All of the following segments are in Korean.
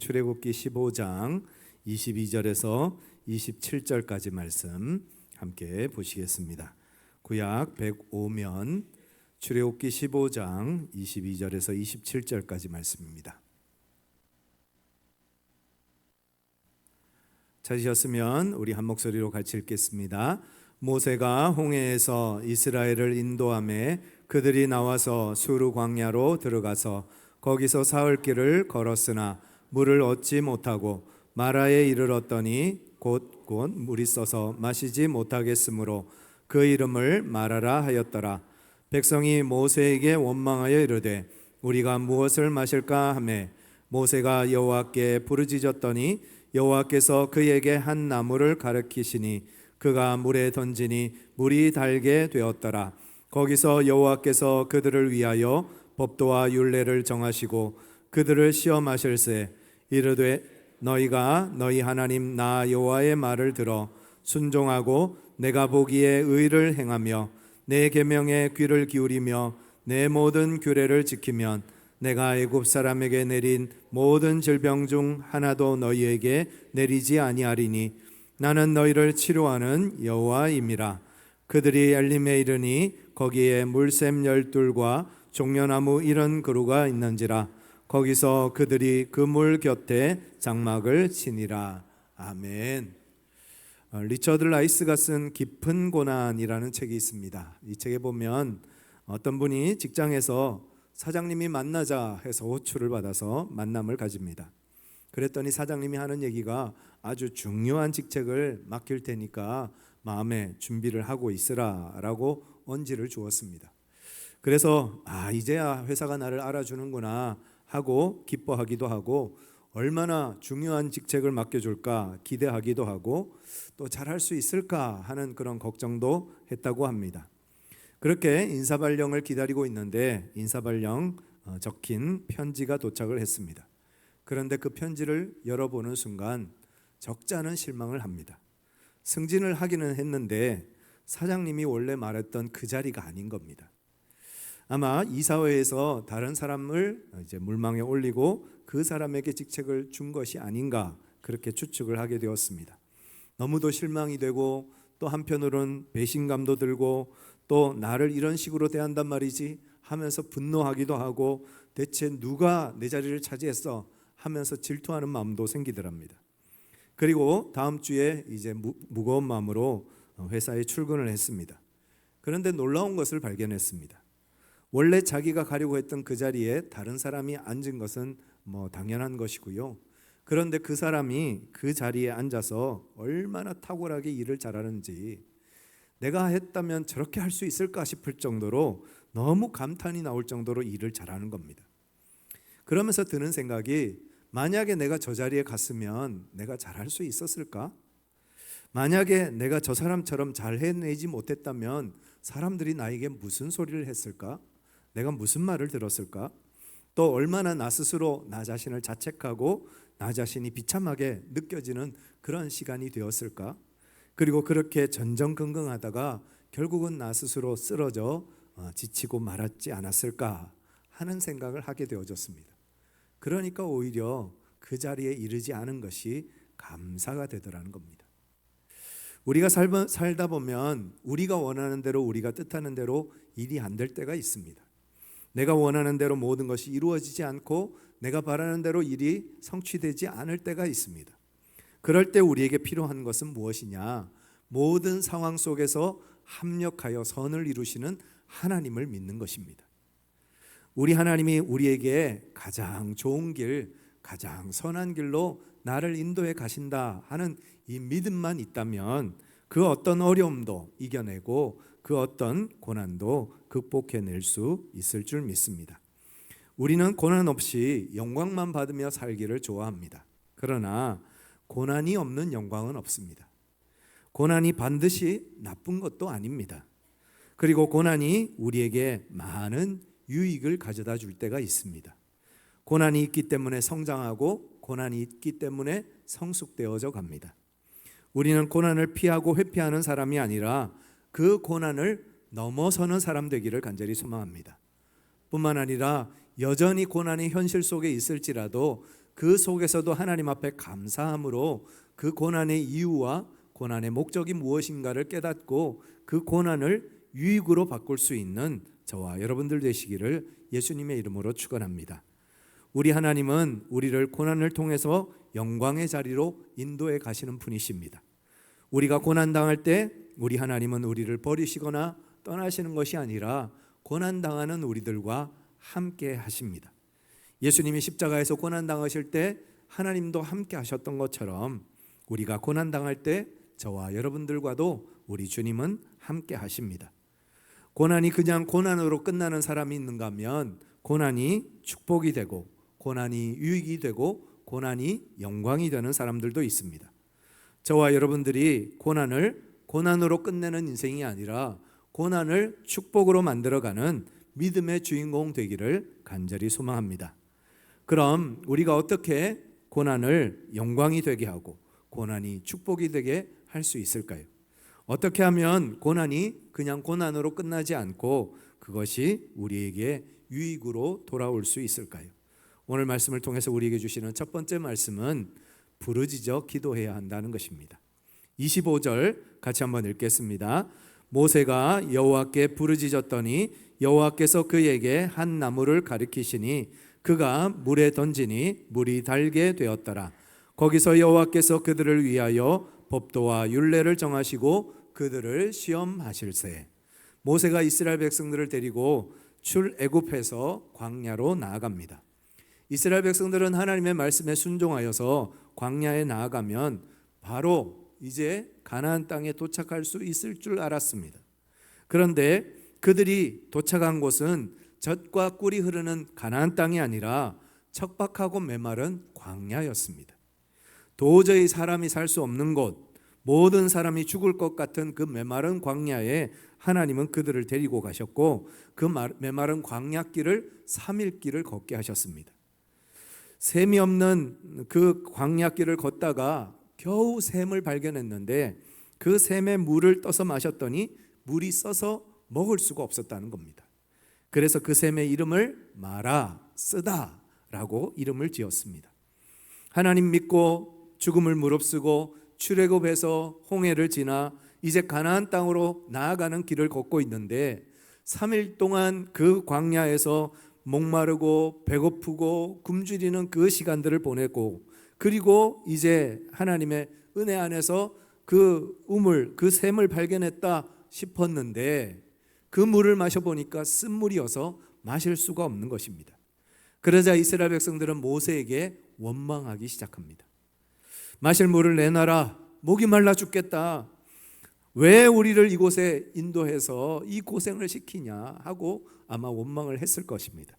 출애굽기 15장 22절에서 27절까지 말씀 함께 보시겠습니다. 구약 105면 출애굽기 15장 22절에서 27절까지 말씀입니다. 찾으셨으면 우리 한 목소리로 같이 읽겠습니다. 모세가 홍해에서 이스라엘을 인도하매 그들이 나와서 수르 광야로 들어가서 거기서 사흘 길을 걸었으나 물을 얻지 못하고 마라에 이르렀더니 곧 물이 써서 마시지 못하겠으므로 그 이름을 마라라 하였더라. 백성이 모세에게 원망하여 이르되 우리가 무엇을 마실까 하매 모세가 여호와께 부르짖었더니 여호와께서 그에게 한 나무를 가르치시니 그가 물에 던지니 물이 달게 되었더라. 거기서 여호와께서 그들을 위하여 법도와 율례를 정하시고 그들을 시험하실세 이르되 너희가 너희 하나님 나 여호와의 말을 들어 순종하고 내가 보기에 의를 행하며 내 계명에 귀를 기울이며 내 모든 규례를 지키면 내가 애굽 사람에게 내린 모든 질병 중 하나도 너희에게 내리지 아니하리니 나는 너희를 치료하는 여호와임이라. 그들이 엘림에 이르니 거기에 물샘 12과 종려나무 70그루가 있는지라. 거기서 그들이 그 물 곁에 장막을 치니라. 아멘. 리처드 라이스가 쓴 깊은 고난이라는 책이 있습니다. 이 책에 보면 어떤 분이 직장에서 사장님이 만나자 해서 호출을 받아서 만남을 가집니다. 그랬더니 사장님이 하는 얘기가 아주 중요한 직책을 맡길 테니까 마음에 준비를 하고 있으라 라고 언지를 주었습니다. 그래서 이제야 회사가 나를 알아주는구나 하고 기뻐하기도 하고 얼마나 중요한 직책을 맡겨줄까 기대하기도 하고 또 잘할 수 있을까 하는 그런 걱정도 했다고 합니다. 그렇게 인사발령을 기다리고 있는데 인사발령 적힌 편지가 도착을 했습니다. 그런데 그 편지를 열어보는 순간 적잖은 실망을 합니다. 승진을 하기는 했는데 사장님이 원래 말했던 그 자리가 아닌 겁니다. 아마 이사회에서 다른 사람을 이제 물망에 올리고 그 사람에게 직책을 준 것이 아닌가 그렇게 추측을 하게 되었습니다. 너무도 실망이 되고 또 한편으로는 배신감도 들고 또 나를 이런 식으로 대한단 말이지 하면서 분노하기도 하고 대체 누가 내 자리를 차지했어 하면서 질투하는 마음도 생기더랍니다. 그리고 다음 주에 이제 무거운 마음으로 회사에 출근을 했습니다. 그런데 놀라운 것을 발견했습니다. 원래 자기가 가려고 했던 그 자리에 다른 사람이 앉은 것은 당연한 것이고요. 그런데 그 사람이 그 자리에 앉아서 얼마나 탁월하게 일을 잘하는지 내가 했다면 저렇게 할 수 있을까 싶을 정도로 너무 감탄이 나올 정도로 일을 잘하는 겁니다. 그러면서 드는 생각이 만약에 내가 저 자리에 갔으면 내가 잘할 수 있었을까? 만약에 내가 저 사람처럼 잘 해내지 못했다면 사람들이 나에게 무슨 소리를 했을까? 내가 무슨 말을 들었을까? 또 얼마나 나 스스로 나 자신을 자책하고 나 자신이 비참하게 느껴지는 그런 시간이 되었을까? 그리고 그렇게 전전긍긍하다가 결국은 나 스스로 쓰러져 지치고 말았지 않았을까 하는 생각을 하게 되어졌습니다. 그러니까 오히려 그 자리에 이르지 않은 것이 감사가 되더라는 겁니다. 우리가 살다 보면 우리가 원하는 대로 우리가 뜻하는 대로 일이 안 될 때가 있습니다. 내가 원하는 대로 모든 것이 이루어지지 않고 내가 바라는 대로 일이 성취되지 않을 때가 있습니다. 그럴 때 우리에게 필요한 것은 무엇이냐? 모든 상황 속에서 합력하여 선을 이루시는 하나님을 믿는 것입니다. 우리 하나님이 우리에게 가장 좋은 길, 가장 선한 길로 나를 인도해 가신다 하는 이 믿음만 있다면 그 어떤 어려움도 이겨내고 그 어떤 고난도 극복해낼 수 있을 줄 믿습니다. 우리는 고난 없이 영광만 받으며 살기를 좋아합니다. 그러나 고난이 없는 영광은 없습니다. 고난이 반드시 나쁜 것도 아닙니다. 그리고 고난이 우리에게 많은 유익을 가져다 줄 때가 있습니다. 고난이 있기 때문에 성장하고 고난이 있기 때문에 성숙되어져 갑니다. 우리는 고난을 피하고 회피하는 사람이 아니라 그 고난을 넘어서는 사람 되기를 간절히 소망합니다. 뿐만 아니라 여전히 고난이 현실 속에 있을지라도 그 속에서도 하나님 앞에 감사함으로 그 고난의 이유와 고난의 목적이 무엇인가를 깨닫고 그 고난을 유익으로 바꿀 수 있는 저와 여러분들 되시기를 예수님의 이름으로 축원합니다. 우리 하나님은 우리를 고난을 통해서 영광의 자리로 인도해 가시는 분이십니다. 우리가 고난당할 때 우리 하나님은 우리를 버리시거나 떠나시는 것이 아니라 고난당하는 우리들과 함께 하십니다. 예수님이 십자가에서 고난당하실 때 하나님도 함께 하셨던 것처럼 우리가 고난당할 때 저와 여러분들과도 우리 주님은 함께 하십니다. 고난이 그냥 고난으로 끝나는 사람이 있는가 하면 고난이 축복이 되고 고난이 유익이 되고 고난이 영광이 되는 사람들도 있습니다. 저와 여러분들이 고난을 고난으로 끝내는 인생이 아니라 고난을 축복으로 만들어가는 믿음의 주인공 되기를 간절히 소망합니다. 그럼 우리가 어떻게 고난을 영광이 되게 하고 고난이 축복이 되게 할 수 있을까요? 어떻게 하면 고난이 그냥 고난으로 끝나지 않고 그것이 우리에게 유익으로 돌아올 수 있을까요? 오늘 말씀을 통해서 우리에게 주시는 첫 번째 말씀은 부르짖어 기도해야 한다는 것입니다. 25절 같이 한번 읽겠습니다. 모세가 여호와께 부르짖었더니 여호와께서 그에게 한 나무를 가리키시니 그가 물에 던지니 물이 달게 되었더라. 거기서 여호와께서 그들을 위하여 법도와 율례를 정하시고 그들을 시험하실세. 모세가 이스라엘 백성들을 데리고 출애굽해서 광야로 나아갑니다. 이스라엘 백성들은 하나님의 말씀에 순종하여서 광야에 나아가면 바로 이제 가나안 땅에 도착할 수 있을 줄 알았습니다. 그런데 그들이 도착한 곳은 젖과 꿀이 흐르는 가나안 땅이 아니라 척박하고 메마른 광야였습니다. 도저히 사람이 살 수 없는 곳, 모든 사람이 죽을 것 같은 그 메마른 광야에 하나님은 그들을 데리고 가셨고 그 메마른 광야길을 3일길을 걷게 하셨습니다. 샘이 없는 그 광야길을 걷다가 겨우 샘을 발견했는데 그 샘의 물을 떠서 마셨더니 물이 써서 먹을 수가 없었다는 겁니다. 그래서 그 샘의 이름을 마라, 쓰다라고 이름을 지었습니다. 하나님 믿고 죽음을 무릅쓰고 출애굽해서 홍해를 지나 이제 가나안 땅으로 나아가는 길을 걷고 있는데 3일 동안 그 광야에서 목마르고 배고프고 굶주리는 그 시간들을 보내고 그리고 이제 하나님의 은혜 안에서 그 우물, 그 샘을 발견했다 싶었는데 그 물을 마셔보니까 쓴물이어서 마실 수가 없는 것입니다. 그러자 이스라엘 백성들은 모세에게 원망하기 시작합니다. 마실 물을 내놔라. 목이 말라 죽겠다. 왜 우리를 이곳에 인도해서 이 고생을 시키냐 하고 아마 원망을 했을 것입니다.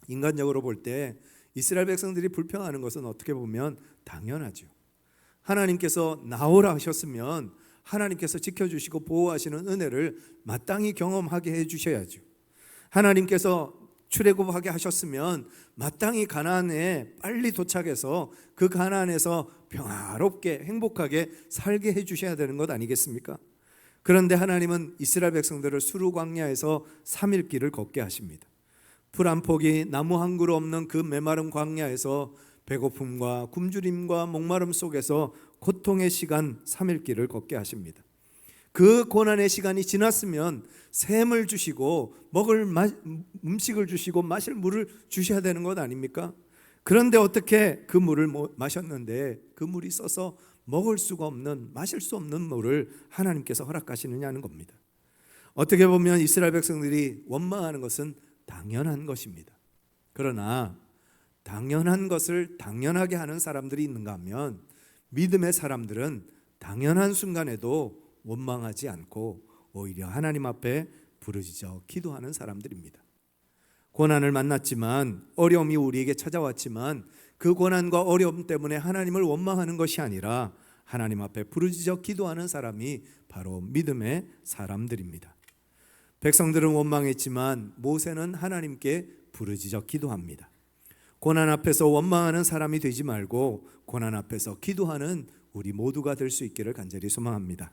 인간적으로 볼 때 이스라엘 백성들이 불평하는 것은 어떻게 보면 당연하죠. 하나님께서 나오라 하셨으면 하나님께서 지켜주시고 보호하시는 은혜를 마땅히 경험하게 해주셔야죠. 하나님께서 출애굽하게 하셨으면 마땅히 가나안에 빨리 도착해서 그 가나안에서 평화롭게 행복하게 살게 해주셔야 되는 것 아니겠습니까? 그런데 하나님은 이스라엘 백성들을 수르 광야에서 3일 길을 걷게 하십니다. 풀 한 폭이 나무 한 그루 없는 그 메마른 광야에서 배고픔과 굶주림과 목마름 속에서 고통의 시간 3일 길을 걷게 하십니다. 그 고난의 시간이 지났으면 샘을 주시고 먹을 음식을 주시고 마실 물을 주셔야 되는 것 아닙니까? 그런데 어떻게 그 물을 마셨는데 그 물이 써서 먹을 수가 없는, 마실 수 없는 물을 하나님께서 허락하시느냐는 겁니다. 어떻게 보면 이스라엘 백성들이 원망하는 것은 당연한 것입니다. 그러나 당연한 것을 당연하게 하는 사람들이 있는가 하면 믿음의 사람들은 당연한 순간에도 원망하지 않고 오히려 하나님 앞에 부르짖어 기도하는 사람들입니다. 고난을 만났지만, 어려움이 우리에게 찾아왔지만 그 고난과 어려움 때문에 하나님을 원망하는 것이 아니라 하나님 앞에 부르짖어 기도하는 사람이 바로 믿음의 사람들입니다. 백성들은 원망했지만 모세는 하나님께 부르짖어 기도합니다. 고난 앞에서 원망하는 사람이 되지 말고 고난 앞에서 기도하는 우리 모두가 될 수 있기를 간절히 소망합니다.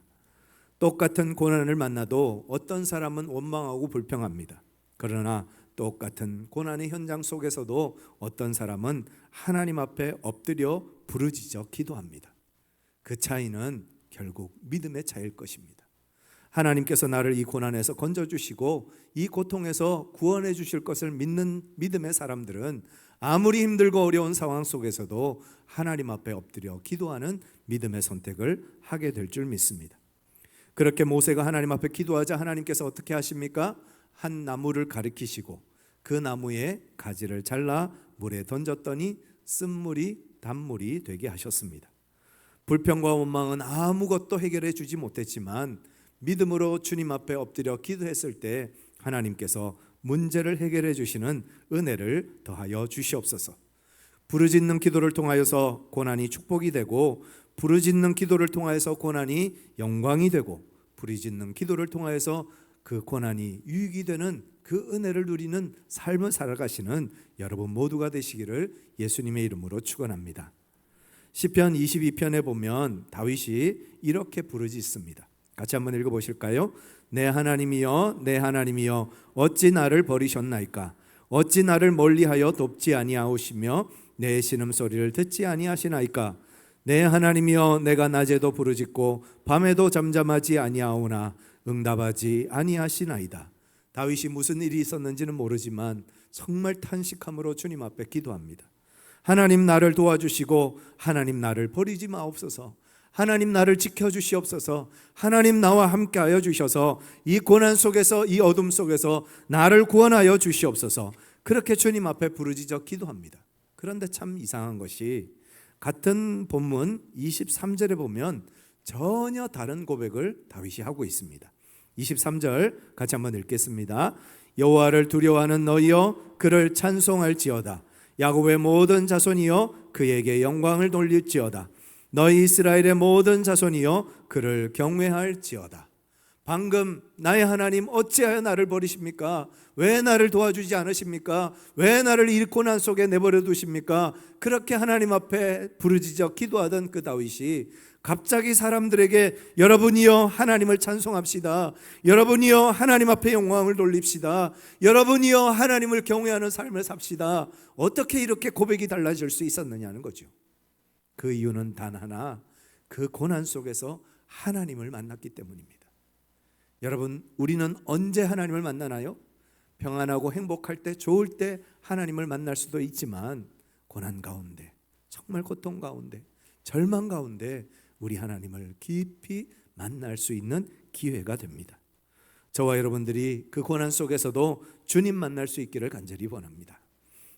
똑같은 고난을 만나도 어떤 사람은 원망하고 불평합니다. 그러나 똑같은 고난의 현장 속에서도 어떤 사람은 하나님 앞에 엎드려 부르짖어 기도합니다. 그 차이는 결국 믿음의 차이일 것입니다. 하나님께서 나를 이 고난에서 건져주시고 이 고통에서 구원해 주실 것을 믿는 믿음의 사람들은 아무리 힘들고 어려운 상황 속에서도 하나님 앞에 엎드려 기도하는 믿음의 선택을 하게 될 줄 믿습니다. 그렇게 모세가 하나님 앞에 기도하자 하나님께서 어떻게 하십니까? 한 나무를 가리키시고 그 나무의 가지를 잘라 물에 던졌더니 쓴물이 단물이 되게 하셨습니다. 불평과 원망은 아무것도 해결해 주지 못했지만 믿음으로 주님 앞에 엎드려 기도했을 때 하나님께서 문제를 해결해 주시는 은혜를 더하여 주시옵소서. 부르짖는 기도를 통하여서 고난이 축복이 되고, 부르짖는 기도를 통하여서 고난이 영광이 되고, 부르짖는 기도를 통하여서 그 고난이 유익이 되는 그 은혜를 누리는 삶을 살아가시는 여러분 모두가 되시기를 예수님의 이름으로 축원합니다. 시편 22편에 보면 다윗이 이렇게 부르짖습니다. 같이 한번 읽어보실까요? 내 하나님이여, 내 하나님이여, 어찌 나를 버리셨나이까? 어찌 나를 멀리하여 돕지 아니하오시며 내 신음소리를 듣지 아니하시나이까? 내 하나님이여, 내가 낮에도 부르짖고 밤에도 잠잠하지 아니하오나 응답하지 아니하시나이다. 다윗이 무슨 일이 있었는지는 모르지만 정말 탄식함으로 주님 앞에 기도합니다. 하나님 나를 도와주시고 하나님 나를 버리지 마옵소서. 하나님 나를 지켜주시옵소서. 하나님 나와 함께하여 주셔서 이 고난 속에서, 이 어둠 속에서 나를 구원하여 주시옵소서. 그렇게 주님 앞에 부르짖어 기도합니다. 그런데 참 이상한 것이 같은 본문 23절에 보면 전혀 다른 고백을 다윗이 하고 있습니다. 23절 같이 한번 읽겠습니다. 여호와를 두려워하는 너희여, 그를 찬송할지어다. 야곱의 모든 자손이여, 그에게 영광을 돌릴지어다. 너희 이스라엘의 모든 자손이여, 그를 경외할지어다. 방금 나의 하나님 어찌하여 나를 버리십니까? 왜 나를 도와주지 않으십니까? 왜 나를 이 고난 속에 내버려 두십니까? 그렇게 하나님 앞에 부르짖어 기도하던 그 다윗이 갑자기 사람들에게 여러분이여 하나님을 찬송합시다. 여러분이여 하나님 앞에 영광을 돌립시다. 여러분이여 하나님을 경외하는 삶을 삽시다. 어떻게 이렇게 고백이 달라질 수 있었느냐는 거죠. 그 이유는 단 하나, 그 고난 속에서 하나님을 만났기 때문입니다. 여러분, 우리는 언제 하나님을 만나나요? 평안하고 행복할 때, 좋을 때 하나님을 만날 수도 있지만 고난 가운데, 정말 고통 가운데, 절망 가운데 우리 하나님을 깊이 만날 수 있는 기회가 됩니다. 저와 여러분들이 그 고난 속에서도 주님 만날 수 있기를 간절히 원합니다.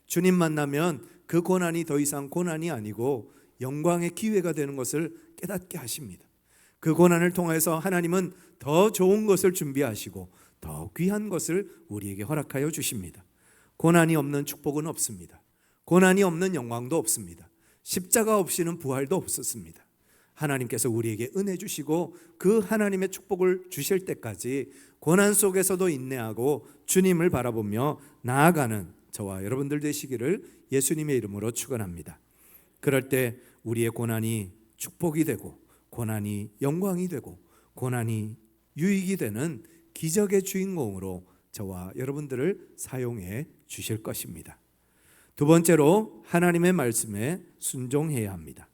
주님 만나면 그 고난이 더 이상 고난이 아니고 영광의 기회가 되는 것을 깨닫게 하십니다. 그 고난을 통해서 하나님은 더 좋은 것을 준비하시고 더 귀한 것을 우리에게 허락하여 주십니다. 고난이 없는 축복은 없습니다. 고난이 없는 영광도 없습니다. 십자가 없이는 부활도 없었습니다. 하나님께서 우리에게 은혜 주시고 그 하나님의 축복을 주실 때까지 고난 속에서도 인내하고 주님을 바라보며 나아가는 저와 여러분들 되시기를 예수님의 이름으로 축원합니다. 그럴 때 우리의 고난이 축복이 되고 고난이 영광이 되고 고난이 유익이 되는 기적의 주인공으로 저와 여러분들을 사용해 주실 것입니다. 두 번째로 하나님의 말씀에 순종해야 합니다.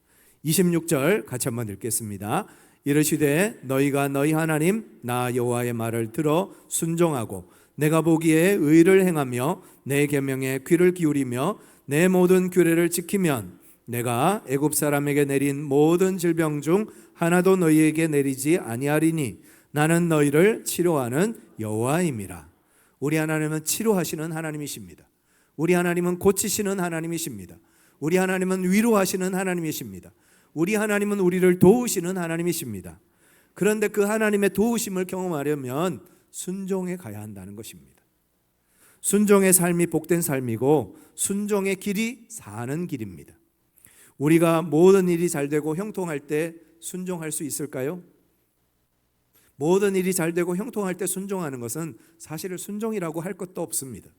26절 같이 한번 읽겠습니다. 이르시되 너희가 너희 하나님 나 여호와의 말을 들어 순종하고 내가 보기에 의를 행하며 내 계명에 귀를 기울이며 내 모든 규례를 지키면 내가 애굽 사람에게 내린 모든 질병 중 하나도 너희에게 내리지 아니하리니 나는 너희를 치료하는 여호와임이라. 우리 하나님은 치료하시는 하나님이십니다. 우리 하나님은 고치시는 하나님이십니다. 우리 하나님은 위로하시는 하나님이십니다. 우리 하나님은 우리를 도우시는 하나님이십니다. 그런데 그 하나님의 도우심을 경험하려면 순종해 가야 한다는 것입니다. 순종의 삶이 복된 삶이고 순종의 길이 사는 길입니다. 우리가 모든 일이 잘 되고 형통할 때 순종할 수 있을까요? 모든 일이 잘 되고 형통할 때 순종하는 것은 사실 순종이라고 할 것도 없습니다.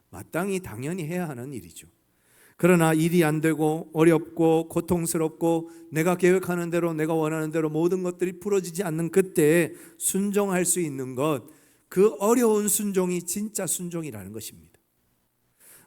마땅히 당연히 해야 하는 일이죠. 그러나 일이 안 되고 어렵고 고통스럽고 내가 계획하는 대로 내가 원하는 대로 모든 것들이 풀어지지 않는 그때에 순종할 수 있는 것, 그 어려운 순종이 진짜 순종이라는 것입니다.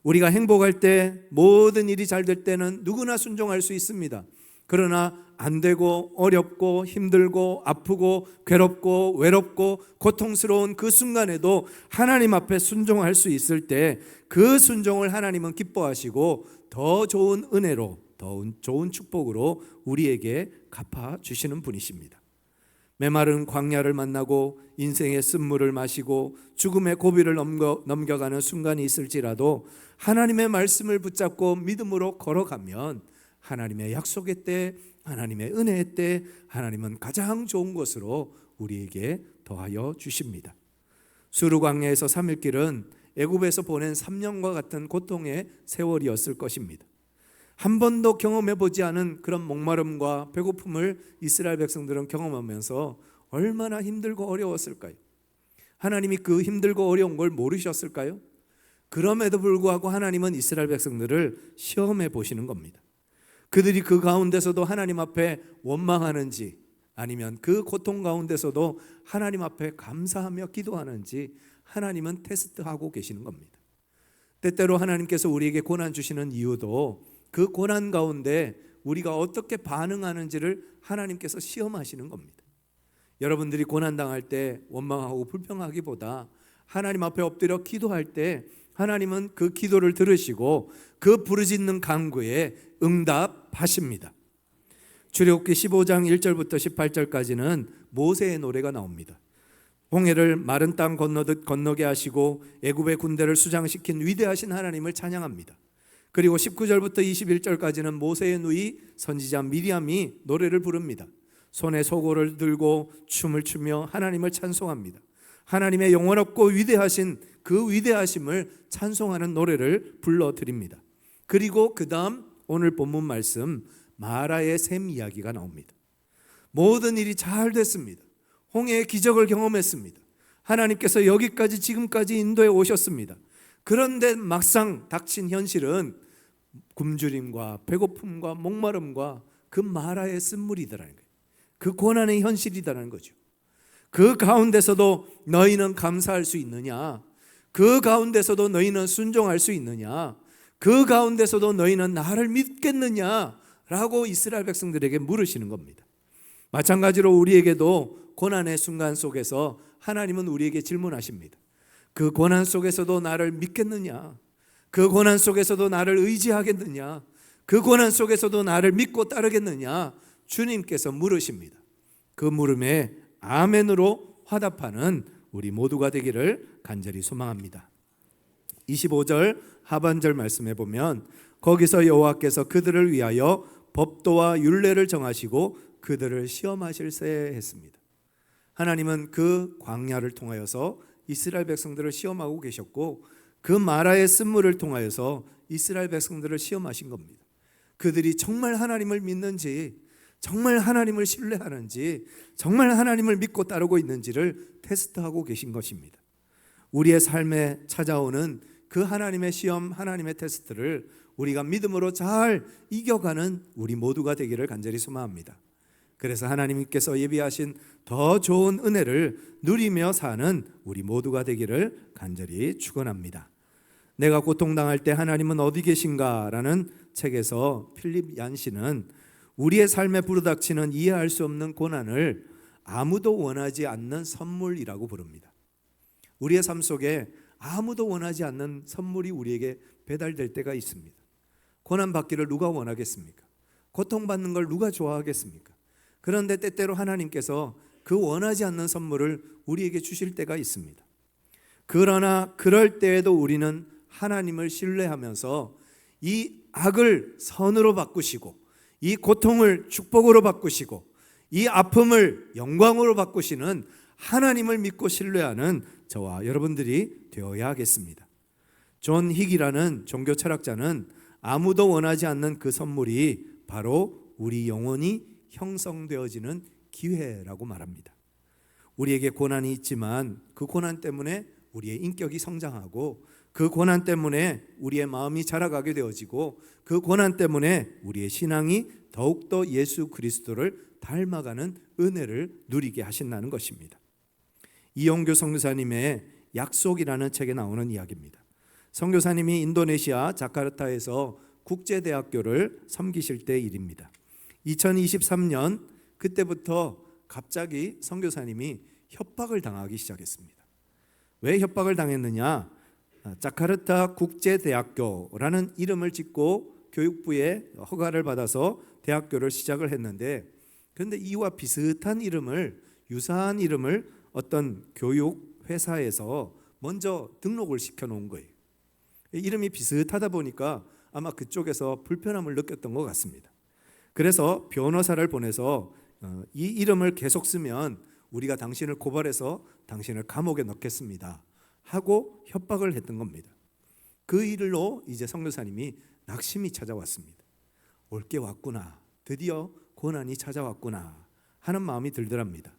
우리가 행복할 때, 모든 일이 잘 될 때는 누구나 순종할 수 있습니다. 그러나 안 되고 어렵고 힘들고 아프고 괴롭고 외롭고 고통스러운 그 순간에도 하나님 앞에 순종할 수 있을 때 그 순종을 하나님은 기뻐하시고 더 좋은 은혜로, 더 좋은 축복으로 우리에게 갚아주시는 분이십니다. 메마른 광야를 만나고 인생의 쓴물을 마시고 죽음의 고비를 넘겨가는 순간이 있을지라도 하나님의 말씀을 붙잡고 믿음으로 걸어가면 하나님의 약속의 때, 하나님의 은혜의 때 하나님은 가장 좋은 것으로 우리에게 더하여 주십니다. 수르 광야에서 3일 길은 애굽에서 보낸 3년과 같은 고통의 세월이었을 것입니다. 한 번도 경험해 보지 않은 그런 목마름과 배고픔을 이스라엘 백성들은 경험하면서 얼마나 힘들고 어려웠을까요? 하나님이 그 힘들고 어려운 걸 모르셨을까요? 그럼에도 불구하고 하나님은 이스라엘 백성들을 시험해 보시는 겁니다. 그들이 그 가운데서도 하나님 앞에 원망하는지, 아니면 그 고통 가운데서도 하나님 앞에 감사하며 기도하는지 하나님은 테스트하고 계시는 겁니다. 때때로 하나님께서 우리에게 고난 주시는 이유도 그 고난 가운데 우리가 어떻게 반응하는지를 하나님께서 시험하시는 겁니다. 여러분들이 고난당할 때 원망하고 불평하기보다 하나님 앞에 엎드려 기도할 때 하나님은 그 기도를 들으시고 그 부르짖는 간구에 응답하십니다. 출애굽기 15장 1절부터 18절까지는 모세의 노래가 나옵니다. 홍해를 마른 땅 건너듯 건너게 하시고 애굽의 군대를 수장시킨 위대하신 하나님을 찬양합니다. 그리고 19절부터 21절까지는 모세의 누이 선지자 미리암이 노래를 부릅니다. 손에 소고를 들고 춤을 추며 하나님을 찬송합니다. 하나님의 영원하고 위대하신 그 위대하심을 찬송하는 노래를 불러드립니다. 그리고 그 다음 오늘 본문 말씀 마라의 샘 이야기가 나옵니다. 모든 일이 잘 됐습니다. 홍해의 기적을 경험했습니다. 하나님께서 여기까지 지금까지 인도해 오셨습니다. 그런데 막상 닥친 현실은 굶주림과 배고픔과 목마름과 그 마라의 쓴물이더라는 거예요. 그 고난의 현실이더라는 거죠. 그 가운데서도 너희는 감사할 수 있느냐? 그 가운데서도 너희는 순종할 수 있느냐? 그 가운데서도 너희는 나를 믿겠느냐? 라고 이스라엘 백성들에게 물으시는 겁니다. 마찬가지로 우리에게도 고난의 순간 속에서 하나님은 우리에게 질문하십니다. 그 고난 속에서도 나를 믿겠느냐? 그 고난 속에서도 나를 의지하겠느냐? 그 고난 속에서도 나를 믿고 따르겠느냐? 주님께서 물으십니다. 그 물음에 아멘으로 화답하는 우리 모두가 되기를 간절히 소망합니다. 25절 하반절 말씀해 보면 거기서 여호와께서 그들을 위하여 법도와 율례를 정하시고 그들을 시험하실세 했습니다. 하나님은 그 광야를 통하여서 이스라엘 백성들을 시험하고 계셨고 그 마라의 쓴물을 통하여서 이스라엘 백성들을 시험하신 겁니다. 그들이 정말 하나님을 믿는지, 정말 하나님을 신뢰하는지, 정말 하나님을 믿고 따르고 있는지를 테스트하고 계신 것입니다. 우리의 삶에 찾아오는 그 하나님의 시험, 하나님의 테스트를 우리가 믿음으로 잘 이겨가는 우리 모두가 되기를 간절히 소망합니다. 그래서 하나님께서 예비하신 더 좋은 은혜를 누리며 사는 우리 모두가 되기를 간절히 축원합니다. 내가 고통당할 때 하나님은 어디 계신가? 라는 책에서 필립 얀시는 우리의 삶에 부르닥치는 이해할 수 없는 고난을 아무도 원하지 않는 선물이라고 부릅니다. 우리의 삶 속에 아무도 원하지 않는 선물이 우리에게 배달될 때가 있습니다. 고난받기를 누가 원하겠습니까? 고통받는 걸 누가 좋아하겠습니까? 그런데 때때로 하나님께서 그 원하지 않는 선물을 우리에게 주실 때가 있습니다. 그러나 그럴 때에도 우리는 하나님을 신뢰하면서 이 악을 선으로 바꾸시고 이 고통을 축복으로 바꾸시고 이 아픔을 영광으로 바꾸시는 하나님을 믿고 신뢰하는 저와 여러분들이 되어야 하겠습니다. 존 힉이라는 종교 철학자는 아무도 원하지 않는 그 선물이 바로 우리 영혼이 형성되어지는 기회라고 말합니다. 우리에게 고난이 있지만 그 고난 때문에 우리의 인격이 성장하고 그 고난 때문에 우리의 마음이 자라가게 되어지고 그 고난 때문에 우리의 신앙이 더욱더 예수 그리스도를 닮아가는 은혜를 누리게 하신다는 것입니다. 이용규 선교사님의 약속이라는 책에 나오는 이야기입니다. 선교사님이 인도네시아 자카르타에서 국제대학교를 섬기실 때 일입니다. 2023년 그때부터 갑자기 선교사님이 협박을 당하기 시작했습니다. 왜 협박을 당했느냐? 자카르타 국제대학교라는 이름을 짓고 교육부의 허가를 받아서 대학교를 시작을 했는데, 그런데 이와 비슷한 이름을, 유사한 이름을 어떤 교육 회사에서 먼저 등록을 시켜 놓은 거예요. 이름이 비슷하다 보니까 아마 그쪽에서 불편함을 느꼈던 것 같습니다. 그래서 변호사를 보내서 이 이름을 계속 쓰면 우리가 당신을 고발해서 당신을 감옥에 넣겠습니다 하고 협박을 했던 겁니다. 그 일로 이제 선교사님이 낙심이 찾아왔습니다. 올 게 왔구나, 드디어 고난이 찾아왔구나 하는 마음이 들더랍니다.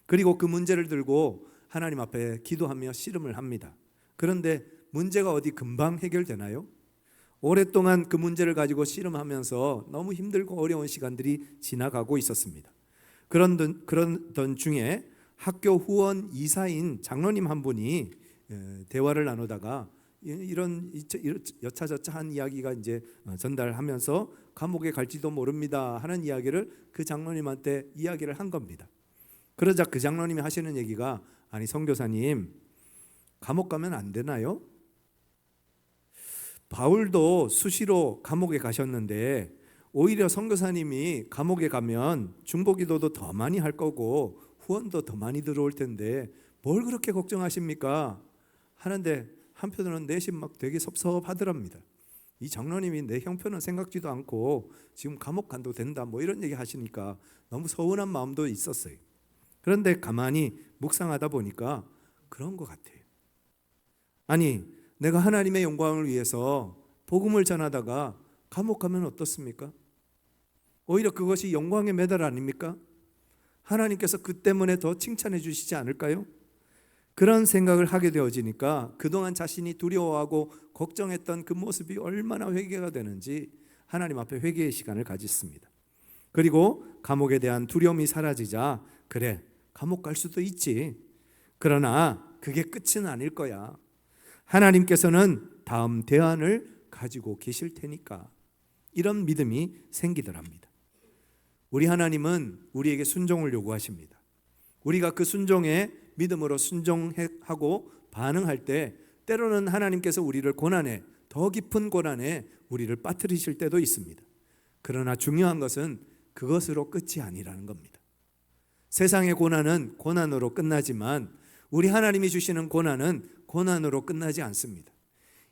그리고 그 문제를 들고 하나님 앞에 기도하며 씨름을 합니다. 그런데 문제가 어디 금방 해결되나요? 오랫동안 그 문제를 가지고 씨름하면서 너무 힘들고 어려운 시간들이 지나가고 있었습니다. 그러던 중에 학교 후원 이사인 장로님 한 분이 대화를 나누다가 이런 여차저차한 이야기가 이제 전달하면서 감옥에 갈지도 모릅니다 하는 이야기를 그 장로님한테 이야기를 한 겁니다. 그러자 그 장로님이 하시는 얘기가, 아니 선교사님, 감옥 가면 안 되나요? 바울도 수시로 감옥에 가셨는데 오히려 선교사님이 감옥에 가면 중보기도도 더 많이 할 거고 후원도 더 많이 들어올 텐데 뭘 그렇게 걱정하십니까? 하는데 한편으로는 내심 막 되게 섭섭하더랍니다. 이 장로님이 내 형편은 생각지도 않고 지금 감옥 간도 된다 뭐 이런 얘기 하시니까 너무 서운한 마음도 있었어요. 그런데 가만히 묵상하다 보니까 그런 것 같아요. 아니, 내가 하나님의 영광을 위해서 복음을 전하다가 감옥 가면 어떻습니까? 오히려 그것이 영광의 메달 아닙니까? 하나님께서 그 때문에 더 칭찬해 주시지 않을까요? 그런 생각을 하게 되어지니까 그동안 자신이 두려워하고 걱정했던 그 모습이 얼마나 회개가 되는지 하나님 앞에 회개의 시간을 가졌습니다. 그리고 감옥에 대한 두려움이 사라지자, 그래, 감옥 갈 수도 있지. 그러나 그게 끝은 아닐 거야. 하나님께서는 다음 대안을 가지고 계실 테니까. 이런 믿음이 생기더랍니다. 우리 하나님은 우리에게 순종을 요구하십니다. 우리가 그 순종에 믿음으로 순종하고 반응할 때 때로는 하나님께서 우리를 고난에, 더 깊은 고난에 우리를 빠뜨리실 때도 있습니다. 그러나 중요한 것은 그것으로 끝이 아니라는 겁니다. 세상의 고난은 고난으로 끝나지만 우리 하나님이 주시는 고난은 고난으로 끝나지 않습니다.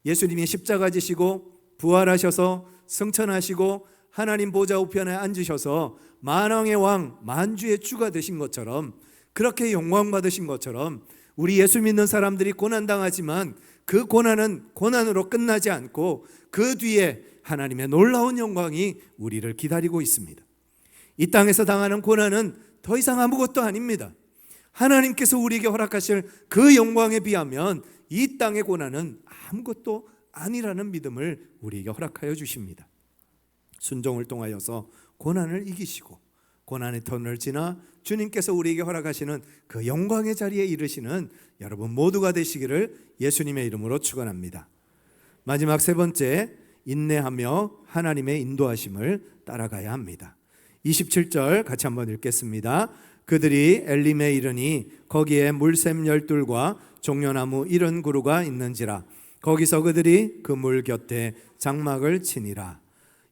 예수님이 십자가 지시고 부활하셔서 승천하시고 하나님 보좌 우편에 앉으셔서 만왕의 왕, 만주의 주가 되신 것처럼, 그렇게 영광 받으신 것처럼 우리 예수 믿는 사람들이 고난당하지만 그 고난은 고난으로 끝나지 않고 그 뒤에 하나님의 놀라운 영광이 우리를 기다리고 있습니다. 이 땅에서 당하는 고난은 더 이상 아무것도 아닙니다. 하나님께서 우리에게 허락하실 그 영광에 비하면 이 땅의 고난은 아무것도 아니라는 믿음을 우리에게 허락하여 주십니다. 순종을 통하여서 고난을 이기시고 고난의 터널을 지나 주님께서 우리에게 허락하시는 그 영광의 자리에 이르시는 여러분 모두가 되시기를 예수님의 이름으로 축원합니다. 마지막 세 번째, 인내하며 하나님의 인도하심을 따라가야 합니다. 27절 같이 한번 읽겠습니다. 그들이 엘림에 이르니 거기에 물샘 12과 종려나무 70그루가 있는지라. 거기서 그들이 그 물 곁에 장막을 치니라.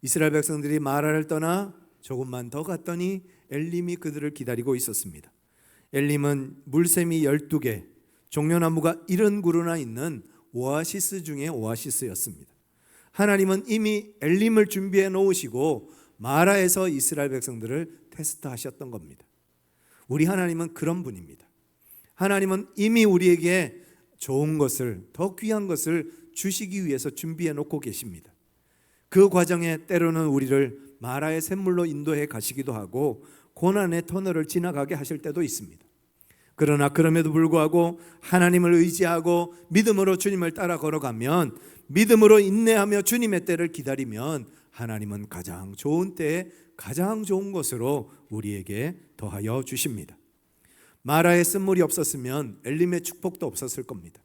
이스라엘 백성들이 마라를 떠나 조금만 더 갔더니 엘림이 그들을 기다리고 있었습니다. 엘림은 물샘이 12개, 종려나무가 70그루나 있는 오아시스 중에 오아시스였습니다. 하나님은 이미 엘림을 준비해 놓으시고 마라에서 이스라엘 백성들을 테스트하셨던 겁니다. 우리 하나님은 그런 분입니다. 하나님은 이미 우리에게 좋은 것을, 더 귀한 것을 주시기 위해서 준비해 놓고 계십니다. 그 과정에 때로는 우리를 마라의 샘물로 인도해 가시기도 하고 고난의 터널을 지나가게 하실 때도 있습니다. 그러나 그럼에도 불구하고 하나님을 의지하고 믿음으로 주님을 따라 걸어가면, 믿음으로 인내하며 주님의 때를 기다리면 하나님은 가장 좋은 때에 가장 좋은 것으로 우리에게 더하여 주십니다. 마라의 쓴물이 없었으면 엘림의 축복도 없었을 겁니다.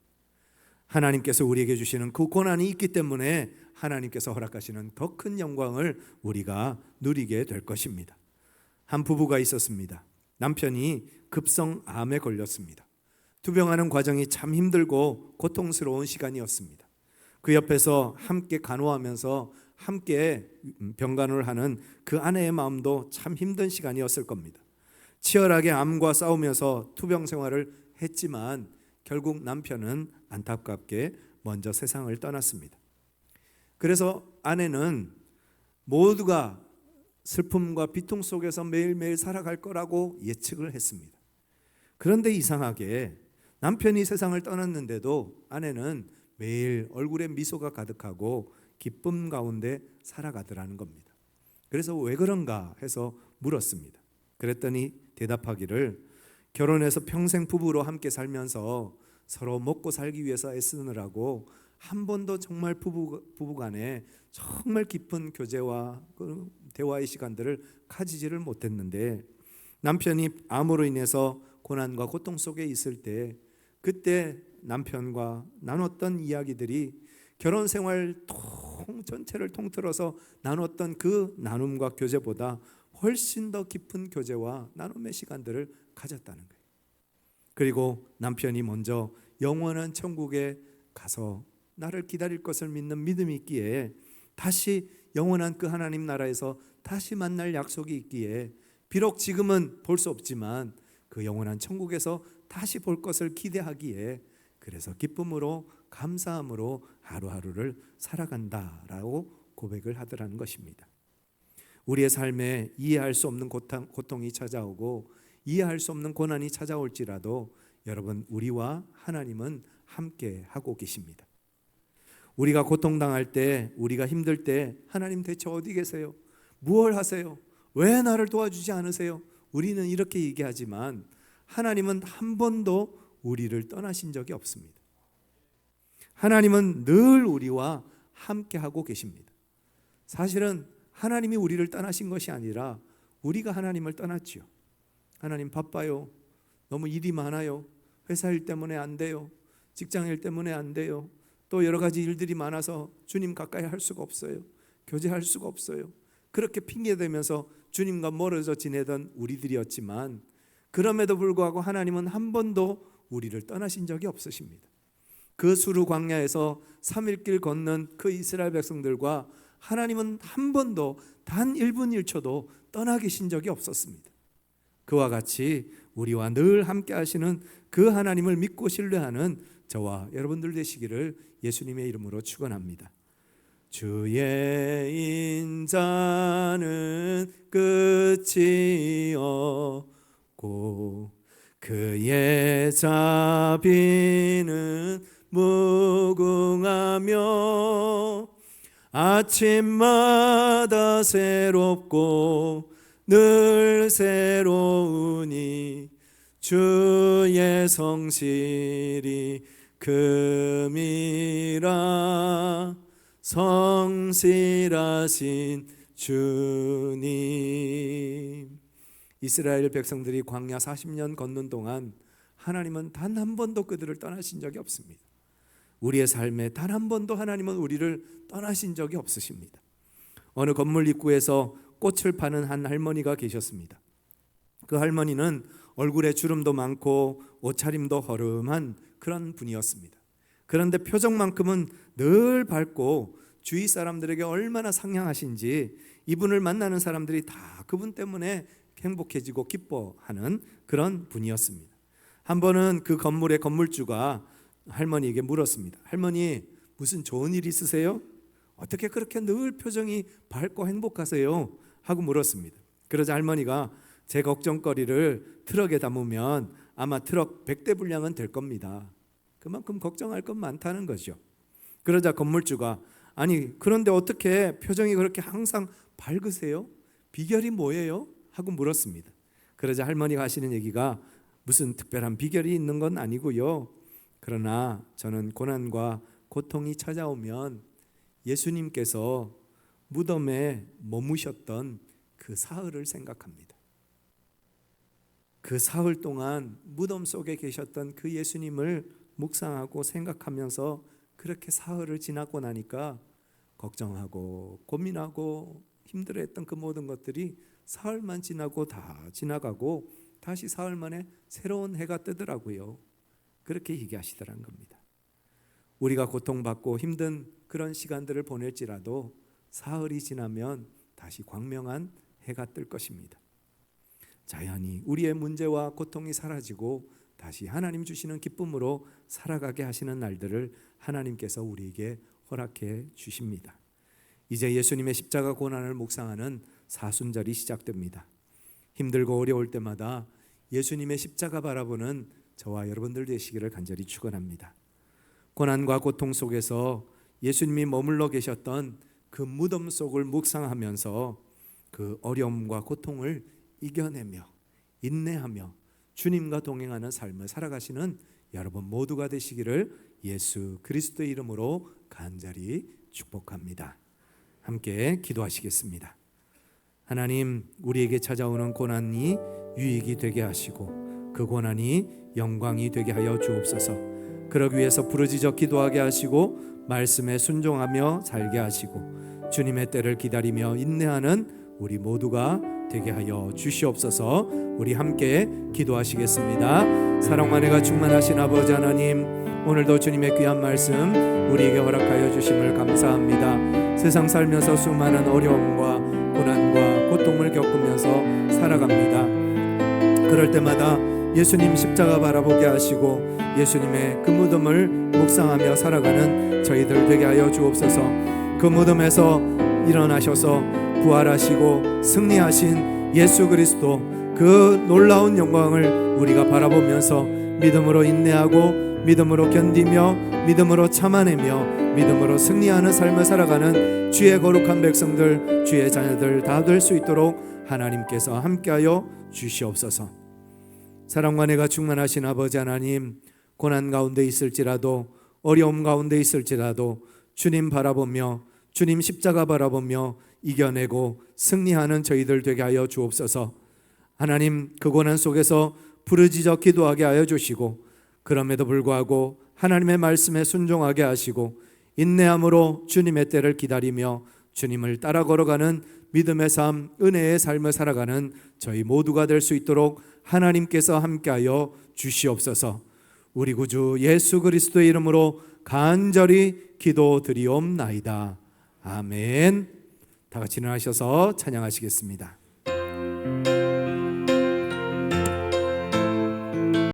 하나님께서 우리에게 주시는 그 고난이 있기 때문에 하나님께서 허락하시는 더 큰 영광을 우리가 누리게 될 것입니다. 한 부부가 있었습니다. 남편이 급성암에 걸렸습니다. 투병하는 과정이 참 힘들고 고통스러운 시간이었습니다. 그 옆에서 함께 간호하면서 함께 병간호를 하는 그 아내의 마음도 참 힘든 시간이었을 겁니다. 치열하게 암과 싸우면서 투병 생활을 했지만 결국 남편은 안타깝게 먼저 세상을 떠났습니다. 그래서 아내는 모두가 슬픔과 비통 속에서 매일매일 살아갈 거라고 예측을 했습니다. 그런데 이상하게 남편이 세상을 떠났는데도 아내는 매일 얼굴에 미소가 가득하고 기쁨 가운데 살아가더라는 겁니다. 그래서 왜 그런가 해서 물었습니다. 그랬더니 대답하기를 결혼해서 평생 부부로 함께 살면서 서로 먹고 살기 위해서 애쓰느라고 한 번도 정말 부부간에 정말 깊은 교제와 대화의 시간들을 가지지를 못했는데 남편이 암으로 인해서 고난과 고통 속에 있을 때 그때 남편과 나눴던 이야기들이 결혼 생활 전체를 통틀어서 나눴던 그 나눔과 교제보다 훨씬 더 깊은 교제와 나눔의 시간들을 가졌다는 거예요. 그리고 남편이 먼저 영원한 천국에 가서 나를 기다릴 것을 믿는 믿음이 있기에 다시 영원한 그 하나님 나라에서 다시 만날 약속이 있기에 비록 지금은 볼 수 없지만 그 영원한 천국에서 다시 볼 것을 기대하기에 그래서 기쁨으로 감사함으로 하루하루를 살아간다라고 고백을 하더라는 것입니다. 우리의 삶에 이해할 수 없는 고통이 찾아오고 이해할 수 없는 고난이 찾아올지라도 여러분 우리와 하나님은 함께 하고 계십니다. 우리가 고통당할 때 우리가 힘들 때 하나님 대체 어디 계세요? 무엇을 하세요? 왜 나를 도와주지 않으세요? 우리는 이렇게 얘기하지만 하나님은 한 번도 우리를 떠나신 적이 없습니다. 하나님은 늘 우리와 함께 하고 계십니다. 사실은 하나님이 우리를 떠나신 것이 아니라 우리가 하나님을 떠났지요. 하나님 바빠요. 너무 일이 많아요. 회사 일 때문에 안 돼요. 직장 일 때문에 안 돼요. 또 여러 가지 일들이 많아서 주님 가까이 할 수가 없어요. 교제할 수가 없어요. 그렇게 핑계대면서 주님과 멀어져 지내던 우리들이었지만 그럼에도 불구하고 하나님은 한 번도 우리를 떠나신 적이 없으십니다. 그 수르 광야에서 3일 길 걷는 그 이스라엘 백성들과 하나님은 한 번도 단 1분 1초도 떠나 계신 적이 없었습니다. 그와 같이 우리와 늘 함께 하시는 그 하나님을 믿고 신뢰하는 저와 여러분들 되시기를 예수님의 이름으로 축원합니다. 주의 인자는 끝이 없고 그의 자비는 무궁하며 아침마다 새롭고 늘 새로우니 주의 성실이 금이라 성실하신 주님. 이스라엘 백성들이 광야 40년 걷는 동안 하나님은 단 한 번도 그들을 떠나신 적이 없습니다. 우리의 삶에 단 한 번도 하나님은 우리를 떠나신 적이 없으십니다. 어느 건물 입구에서 꽃을 파는 한 할머니가 계셨습니다. 그 할머니는 얼굴에 주름도 많고 옷차림도 허름한 그런 분이었습니다. 그런데 표정만큼은 늘 밝고 주위 사람들에게 얼마나 상냥하신지 이분을 만나는 사람들이 다 그분 때문에 행복해지고 기뻐하는 그런 분이었습니다. 한 번은 그 건물의 건물주가 할머니에게 물었습니다. 할머니, 무슨 좋은 일 있으세요? 어떻게 그렇게 늘 표정이 밝고 행복하세요? 하고 물었습니다. 그러자 할머니가 제 걱정거리를 트럭에 담으면 아마 트럭 100대 분량은 될 겁니다. 그만큼 걱정할 건 많다는 거죠. 그러자 건물주가 아니 그런데 어떻게 표정이 그렇게 항상 밝으세요? 비결이 뭐예요? 하고 물었습니다. 그러자 할머니가 하시는 얘기가 무슨 특별한 비결이 있는 건 아니고요. 그러나 저는 고난과 고통이 찾아오면 예수님께서 무덤에 머무셨던 그 사흘을 생각합니다. 그 사흘 동안 무덤 속에 계셨던 그 예수님을 묵상하고 생각하면서 그렇게 사흘을 지나고 나니까 걱정하고 고민하고 힘들어했던 그 모든 것들이 사흘만 지나고 다 지나가고 다시 사흘 만에 새로운 해가 뜨더라고요. 그렇게 얘기하시더란 겁니다. 우리가 고통받고 힘든 그런 시간들을 보낼지라도 사흘이 지나면 다시 광명한 해가 뜰 것입니다. 자연히 우리의 문제와 고통이 사라지고 다시 하나님 주시는 기쁨으로 살아가게 하시는 날들을 하나님께서 우리에게 허락해 주십니다. 이제 예수님의 십자가 고난을 묵상하는 사순절이 시작됩니다. 힘들고 어려울 때마다 예수님의 십자가 바라보는 저와 여러분들 되시기를 간절히 축원합니다. 고난과 고통 속에서 예수님이 머물러 계셨던 그 무덤 속을 묵상하면서 그 어려움과 고통을 이겨내며 인내하며 주님과 동행하는 삶을 살아가시는 여러분 모두가 되시기를 예수 그리스도의 이름으로 간절히 축복합니다. 함께 기도하시겠습니다. 하나님, 우리에게 찾아오는 고난이 유익이 되게 하시고 그 고난이 영광이 되게 하여 주옵소서. 그러기 위해서 부르짖어 기도하게 하시고 말씀에 순종하며 살게 하시고 주님의 때를 기다리며 인내하는 우리 모두가 되게 하여 주시옵소서. 우리 함께 기도하시겠습니다. 사랑과 은혜가 충만하신 아버지 하나님, 오늘도 주님의 귀한 말씀 우리에게 허락하여 주심을 감사합니다. 세상 살면서 수많은 어려움과 고난과 고통을 겪으면서 살아갑니다. 그럴 때마다 예수님 십자가 바라보게 하시고 예수님의 그 무덤을 묵상하며 살아가는 저희들 되게 하여 주옵소서. 그 무덤에서 일어나셔서 부활하시고 승리하신 예수 그리스도 그 놀라운 영광을 우리가 바라보면서 믿음으로 인내하고 믿음으로 견디며 믿음으로 참아내며 믿음으로 승리하는 삶을 살아가는 주의 거룩한 백성들, 주의 자녀들 다 될 수 있도록 하나님께서 함께하여 주시옵소서. 사랑과 은혜가 충만하신 아버지 하나님, 고난 가운데 있을지라도 어려움 가운데 있을지라도 주님 바라보며 주님 십자가 바라보며 이겨내고 승리하는 저희들 되게 하여 주옵소서. 하나님, 그 고난 속에서 부르짖어 기도하게 하여 주시고 그럼에도 불구하고 하나님의 말씀에 순종하게 하시고 인내함으로 주님의 때를 기다리며 주님을 따라 걸어가는 믿음의 삶, 은혜의 삶을 살아가는 저희 모두가 될 수 있도록 하나님께서 함께하여 주시옵소서. 우리 구주 예수 그리스도의 이름으로 간절히 기도드리옵나이다. 아멘. 다 같이 일어나셔서 찬양하시겠습니다.